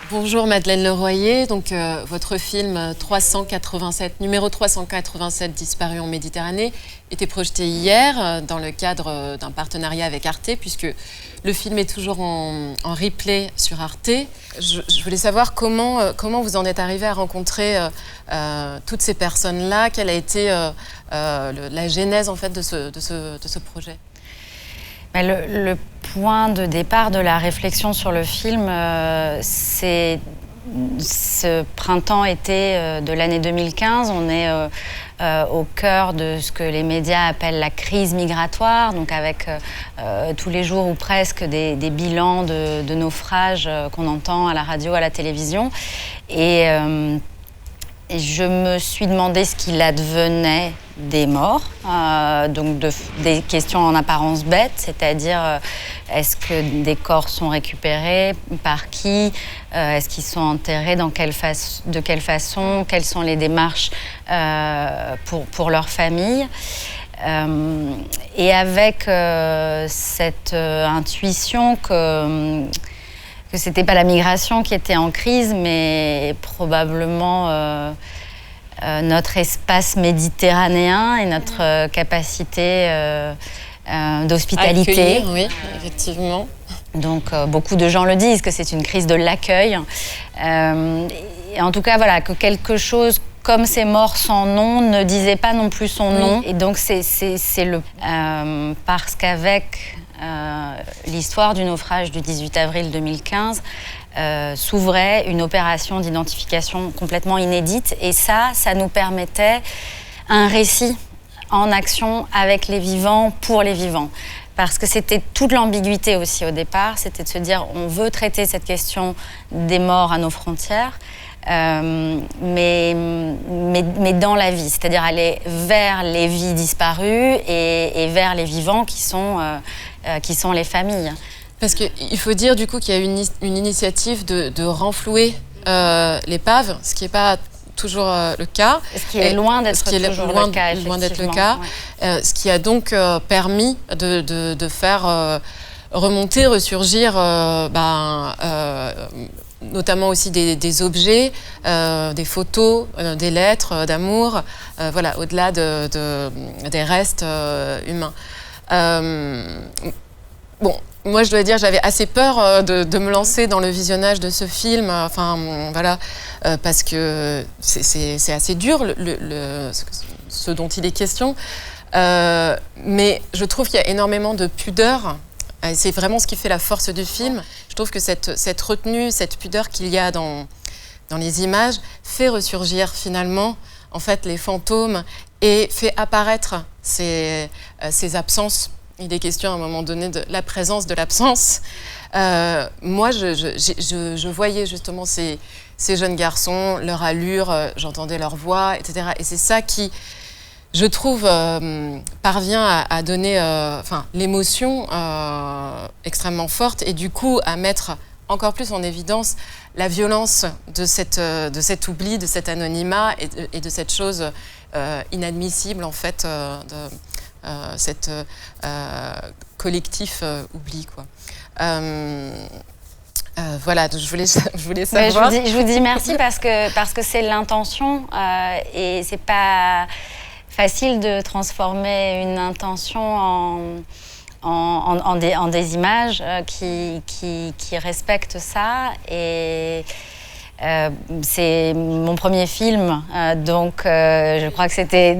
Bonjour Madeleine Leroyer, donc votre film 387, numéro 387 disparu en Méditerranée était projeté hier dans le cadre d'un partenariat avec Arte, puisque le film est toujours en replay sur Arte. Je voulais savoir comment vous en êtes arrivé à rencontrer toutes ces personnes-là, quelle a été la genèse en fait de ce projet. Le point de départ de la réflexion sur le film, c'est ce printemps-été de l'année 2015. On est au cœur de ce que les médias appellent la crise migratoire, donc avec tous les jours ou presque des bilans de naufrages qu'on entend à la radio, à la télévision. Et je me suis demandé ce qu'il advenait des morts, donc des questions en apparence bêtes, c'est-à-dire est-ce que des corps sont récupérés, par qui, est-ce qu'ils sont enterrés, de quelle façon, quelles sont les démarches pour leur famille. Et avec cette intuition que c'était pas la migration qui était en crise, mais probablement notre espace méditerranéen et notre capacité d'hospitalité. Accueillir, oui, effectivement. Donc beaucoup de gens le disent, que c'est une crise de l'accueil. Et en tout cas, voilà, que quelque chose comme ces morts sans nom ne disait pas non plus son nom. Et donc c'est parce qu'avec l'histoire du naufrage du 18 avril 2015 s'ouvrait une opération d'identification complètement inédite, et ça nous permettait un récit en action avec les vivants, pour les vivants. Parce que c'était toute l'ambiguïté aussi au départ, c'était de se dire on veut traiter cette question des morts à nos frontières, mais dans la vie, c'est-à-dire aller vers les vies disparues et vers les vivants qui sont les familles. Parce qu'il faut dire du coup qu'il y a une initiative de renflouer l'épave, ce qui n'est pas toujours le cas. Ce qui est loin d'être toujours le cas, effectivement. Loin d'être le cas. Ouais. Ce qui a donc permis de faire remonter, ressurgir notamment aussi des objets, des photos, des lettres d'amour, voilà, au-delà des restes humains. Bon, moi je dois dire, j'avais assez peur de me lancer dans le visionnage de ce film, voilà, parce que c'est assez dur ce dont il est question, mais je trouve qu'il y a énormément de pudeur. C'est vraiment ce qui fait la force du film. Je trouve que cette retenue, cette pudeur qu'il y a dans les images fait ressurgir finalement en fait les fantômes et fait apparaître ces absences. Il est question à un moment donné de la présence de l'absence. Moi, je voyais justement ces jeunes garçons, leur allure, j'entendais leur voix, etc. Et c'est ça qui, je trouve, parvient à donner l'émotion extrêmement forte, et du coup à mettre encore plus en évidence la violence de cet oubli, de cet anonymat et de cette chose inadmissible en fait, cet collectif oubli, quoi. Voilà, je voulais savoir. Je vous dis merci parce que c'est l'intention, et c'est pas facile de transformer une intention en des images qui respectent ça. Et c'est mon premier film, donc je crois que c'était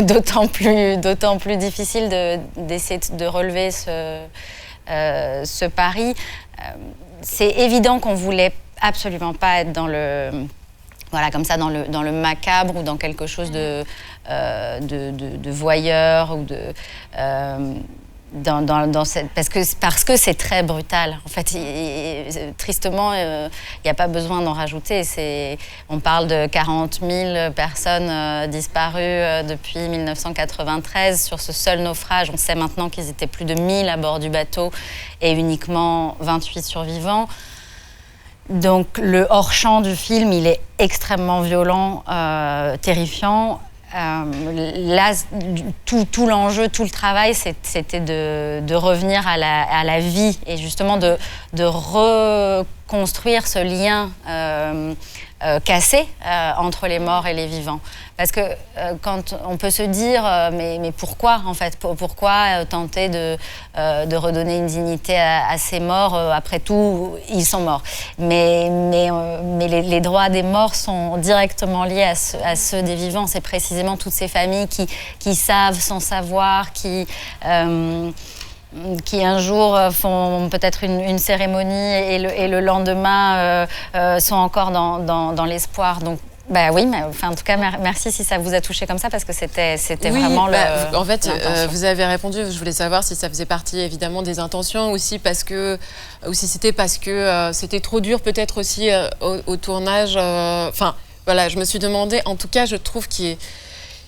d'autant plus difficile d'essayer de relever ce pari. C'est évident qu'on voulait absolument pas être dans le macabre ou dans quelque chose de voyeur ou parce que c'est très brutal. En fait, tristement, il n'y a pas besoin d'en rajouter. On parle de 40 000 personnes disparues depuis 1993 sur ce seul naufrage. On sait maintenant qu'ils étaient plus de 1000 à bord du bateau et uniquement 28 survivants. Donc le hors-champ du film, il est extrêmement violent, terrifiant. Là, tout l'enjeu, tout le travail, c'était de revenir à la vie et justement de construire ce lien cassé entre les morts et les vivants. Parce que quand on peut se dire mais pourquoi en fait, pourquoi tenter de redonner une dignité à ces morts, après tout ils sont morts, mais les droits des morts sont directement liés à ceux des vivants. C'est précisément toutes ces familles qui savent sans savoir, qui un jour font peut-être une cérémonie et le lendemain sont encore dans l'espoir. Donc, bah oui, mais enfin, en tout cas, merci si ça vous a touché comme ça, parce que c'était vraiment en fait, vous avez répondu. Je voulais savoir si ça faisait partie évidemment des intentions, aussi ou si c'était parce que c'était trop dur peut-être aussi au tournage. Enfin, voilà, je me suis demandé. En tout cas, je trouve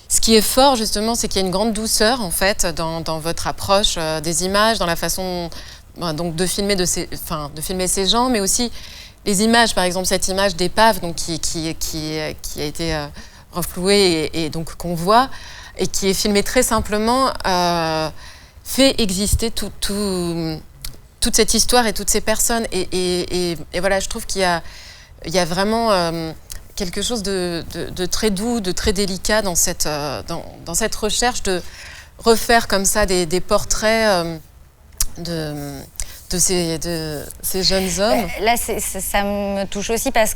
ce qui est fort, justement, c'est qu'il y a une grande douceur, en fait, dans votre approche des images, dans la façon donc, de filmer ces gens, mais aussi les images, par exemple, cette image d'épave donc, qui a été reflouée et donc qu'on voit, et qui est filmée très simplement, fait exister toute cette histoire et toutes ces personnes. Et voilà, je trouve qu'il y a vraiment quelque chose de très doux, de très délicat dans cette recherche de refaire comme ça des portraits de ces jeunes hommes. Là, ça me touche aussi parce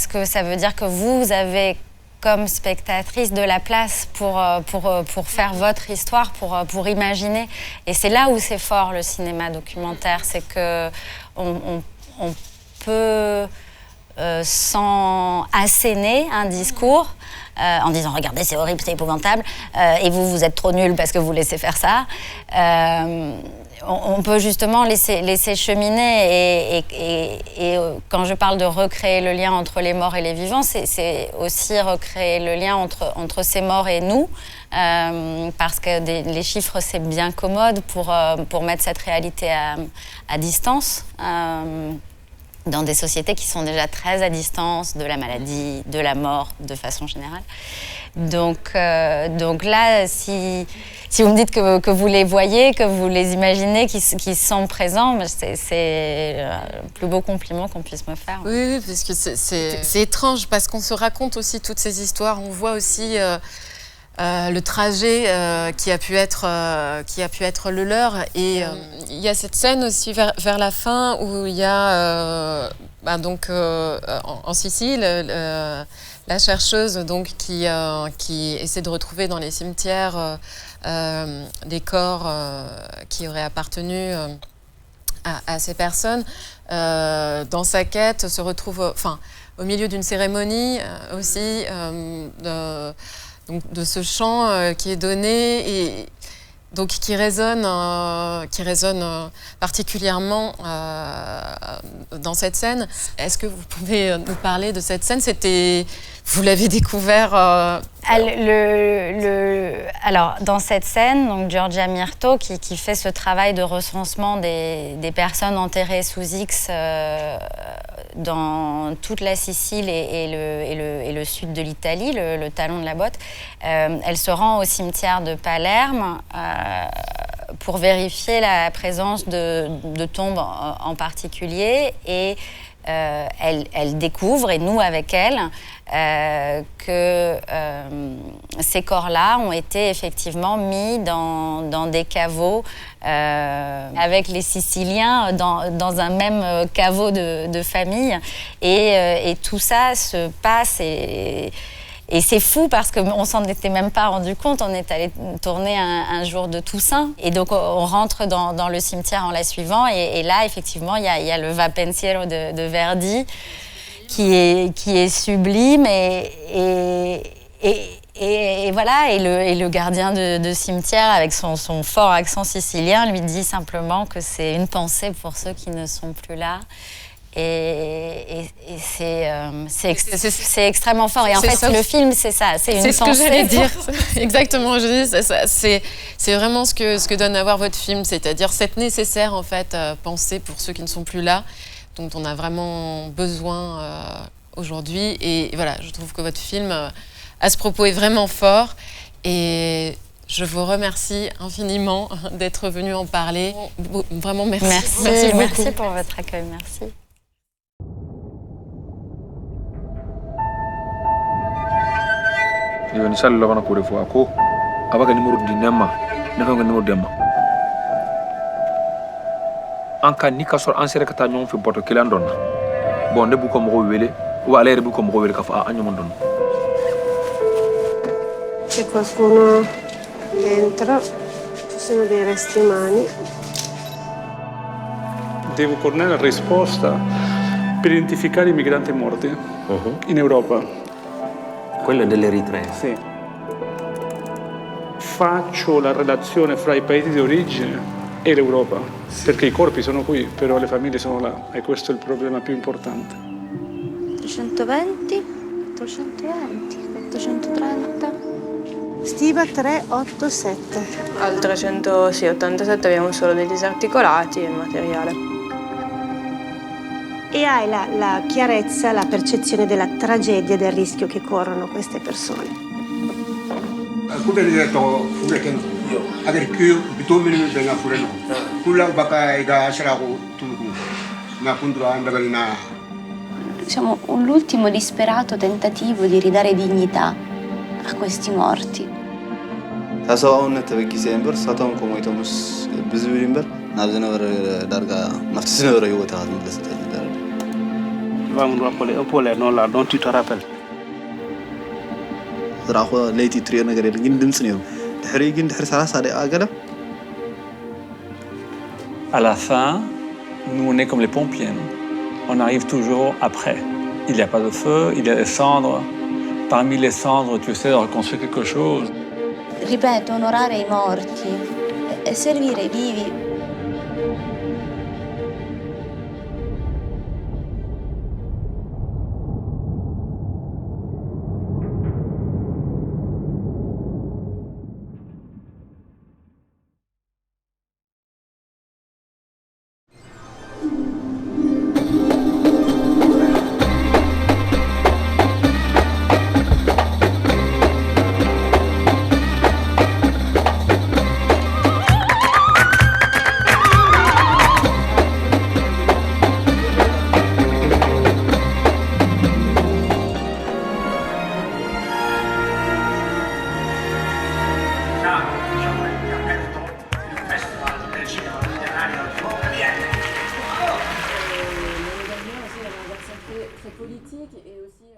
que ça veut dire que vous avez, comme spectatrice, de la place pour faire votre histoire, pour imaginer. Et c'est là où c'est fort, le cinéma documentaire. C'est qu'on peut sans asséner un discours en disant « Regardez, c'est horrible, c'est épouvantable, et vous êtes trop nuls parce que vous laissez faire ça ». On peut justement laisser cheminer et quand je parle de recréer le lien entre les morts et les vivants, c'est aussi recréer le lien entre ces morts et nous, parce que les chiffres, c'est bien commode pour mettre cette réalité à distance. Dans des sociétés qui sont déjà très à distance de la maladie, de la mort, de façon générale. Donc là, si vous me dites que vous les voyez, que vous les imaginez, qui sont présents, c'est le plus beau compliment qu'on puisse me faire. Oui, parce que c'est étrange, parce qu'on se raconte aussi toutes ces histoires. On voit aussi le trajet qui a pu être le leur. Et il y a cette scène aussi vers la fin où il y a en Sicile la chercheuse donc qui essaie de retrouver dans les cimetières des corps qui auraient appartenu à ces personnes. Dans sa quête, se retrouve au milieu d'une cérémonie aussi de ce chant qui est donné et donc qui résonne particulièrement dans cette scène. Est-ce que vous pouvez nous parler de cette scène? Vous l'avez découvert Alors, dans cette scène, donc Giorgia Mirto, qui fait ce travail de recensement des personnes enterrées sous X dans toute la Sicile et le sud de l'Italie, le talon de la botte, elle se rend au cimetière de Palerme pour vérifier la présence de tombes en particulier, et elle découvre, et nous avec elle, que ces corps-là ont été effectivement mis dans des caveaux avec les Siciliens dans un même caveau de famille. Et tout ça se passe et c'est fou parce qu'on s'en était même pas rendu compte. On est allé tourner un jour de Toussaint. Et donc, on rentre dans le cimetière en la suivant. Et là, effectivement, il y a le Va Pensiero de Verdi qui est sublime. Et voilà. Et le gardien de cimetière, avec son fort accent sicilien, lui dit simplement que c'est une pensée pour ceux qui ne sont plus là. Et c'est extrêmement fort. Et en fait, le film, c'est ça. C'est une pensée. C'est ce que j'allais dire. Exactement. Je dis, c'est vraiment ce que donne à voir votre film, c'est-à-dire cette nécessaire en fait pensée pour ceux qui ne sont plus là, dont on a vraiment besoin aujourd'hui. Et voilà, je trouve que votre film à ce propos est vraiment fort. Et je vous remercie infiniment d'être venu en parler. Vraiment merci. Merci beaucoup. Merci pour votre accueil. Merci. Iyo ni sali laban ko de fo ko aba ka numéro di nema ne fa nga numéro dem an ka ni ka sor an sere ka ta ñon fi boto kilan don bon ne bu ko mo wele wa ale bu ko mo wele ka fa an ñom don. C'è qualcuno dentro, ci sono dei resti umani. Devo fornire la risposta per identificare i migranti morti in Europa. Quello è dell'Eritrea. Sì. Faccio la relazione fra i paesi di origine e l'Europa, perché i corpi sono qui, però le famiglie sono là e questo è il problema più importante. 320, 420, 430. Stiva 387. Al 387 abbiamo solo dei disarticolati e il materiale. E hai la chiarezza, la percezione della tragedia e del rischio che corrono queste persone. Siamo l'ultimo disperato tentativo di ridare dignità a questi morti. ሰብኣውነት ተበጊሰ እምበር ሳቶም ከሞይቶም ምስ ብዝብል እምበር ናብ ዝነበረ ዳርጋ ናብቲ ዝነበረ ህይወት ዝምለስ Il va me rappeler un peu les noms là dont tu te rappelles. ዝረኣኾ ለይቲ ትሪኦ ነገር የለ ግን ድምፂ ነይሩ ድሕሪ ግን ድሕሪ 30 ደቂቃ ገለ À la fin, nous on est comme les pompiers. On arrive toujours après. Il n'y a pas de feu, il y a des cendres. Parmi les cendres, tu essaies de reconstruire quelque chose. Ripeto, onorare i morti e servire i vivi. Très politique et aussi